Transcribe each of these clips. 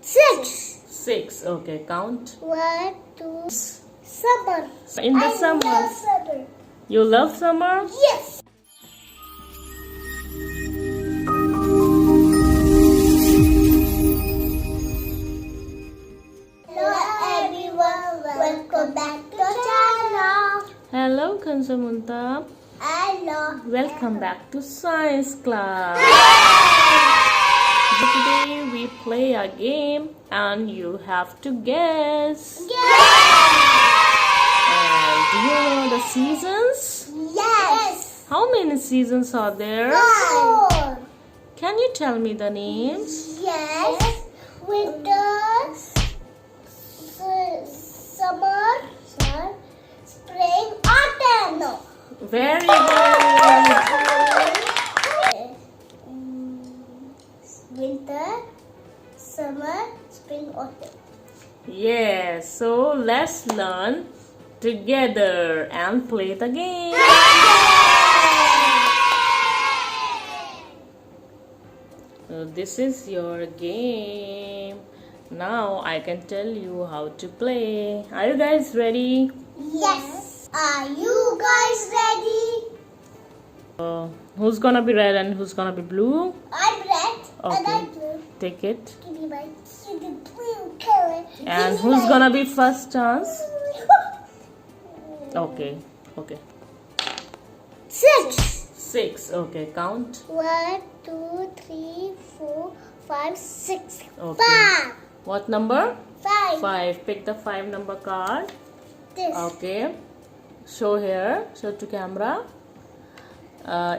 6. 6. Okay, count. 1, 2. Summer. In the I summer. love summer. You love summer? Yes. Hello everyone. Welcome back to the channel. Hello, Kanzah and Muntaha. Hello. Welcome back to science class. Today we play a game and you have to guess. And do you know the seasons? Yes. How many seasons are there? 4. Can you tell me the names? Yes. Winter, summer, spring, autumn. Very good. Winter, summer, spring, autumn. Yes, so let's learn together and play the game. So this is your game. Now I can tell you how to play. Are you guys ready? Yes. Are you guys ready? Who's gonna be red and who's gonna be blue? I'm red and Okay. I'm blue. Take it. Give me my blue color. And who's gonna be first chance? Okay. Okay. 6. 6. Okay. Count. 1, 2, 3, 4, 5, 6. Okay. 5. What number? 5. 5. Pick the 5 number card. This. Okay. Show here. Show to camera.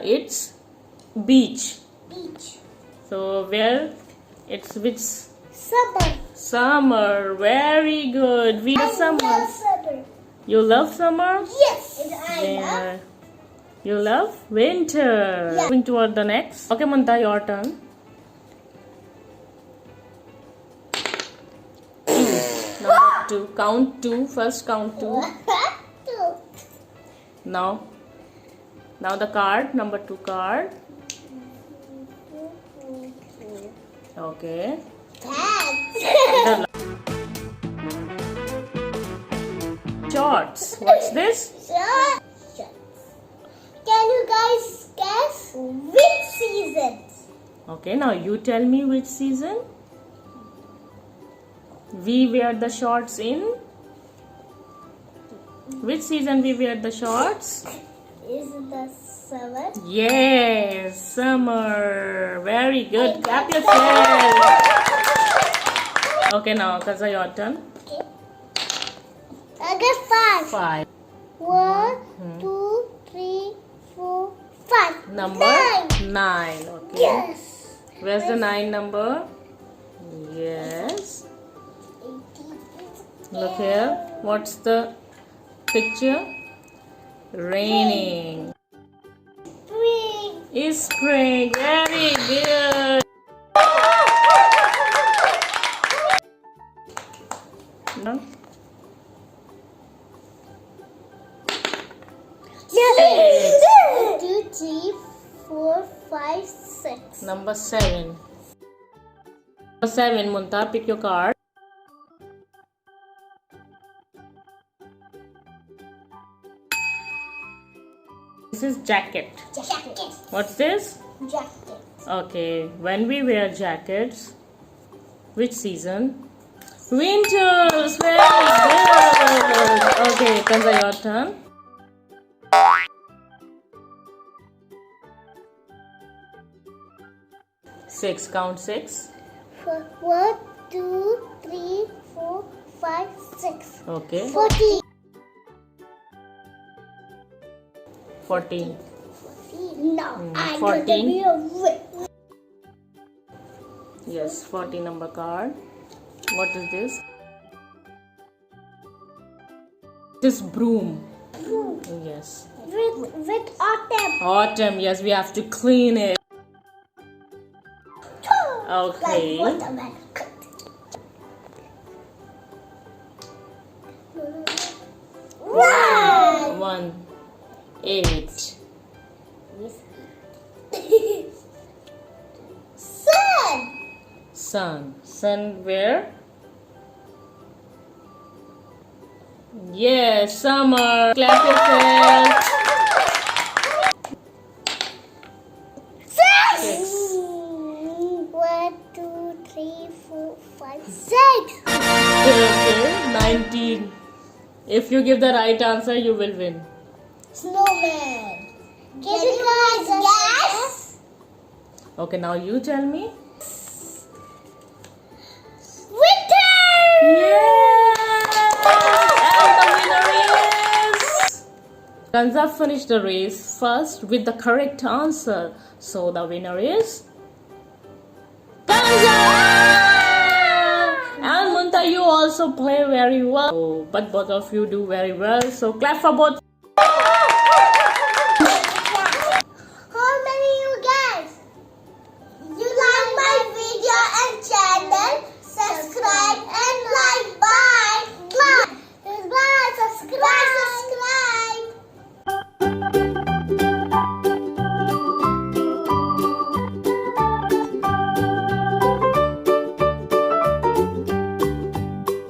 It's beach. Beach. So where? It's which? Summer. Summer. Very good. We I summer. love summer. You love summer? Yes. And I love. Where? You love winter. Yeah. Moving toward the next. Okay, Muntaha, your turn. 2. Number 2. Count 2. First count 2. 2. Now the card. Number 2 card. Okay. Thanks. Shorts. What's this? Can you guys guess which season? Okay, now you tell me which season. We wear the shorts in. Which season we wear the shorts? Is it the summer? Yes, summer. Very good. Clap yourself. Okay, now Kanzah, your turn. Okay. I get 5. 5. 1, 2, 3, 4, 5. Number 9. 9. Okay. Yes. Where's the 9 number? Yes. Look here. What's the picture? Raining. Spring. Is spring. Very good. No? Yes. 2, 3, 4, 5, 6. Number 7. Number 7, Muntaha, pick your card. This is jacket. Jacket. What's this? Jacket. Okay, when we wear jackets, which season? Winters. Very good. Okay, Kanzah, your turn. 6. Count 6. 1, 2, 3, 4, 5, 6. Okay. 14. 14. No, I'm 14. going to be a witch. Yes, 14 number card. What is this? This broom. Yes. With autumn. Autumn. Yes, we have to clean it. Okay. Like watermelon. 1. 8. Sun. Sun. Sun where? Yes, summer. Clap yourself. Six. 1, 2, 3, 4, 5, 6. Okay, 19. If you give the right answer, you will win. Snowman. Can you guys guess? Okay, now you tell me. Winter. Yes! And the winner is... Kanzah finished the race first with the correct answer. So the winner is... Kanzah! And Muntaha, you also play very well. But both of you do very well. So clap for both.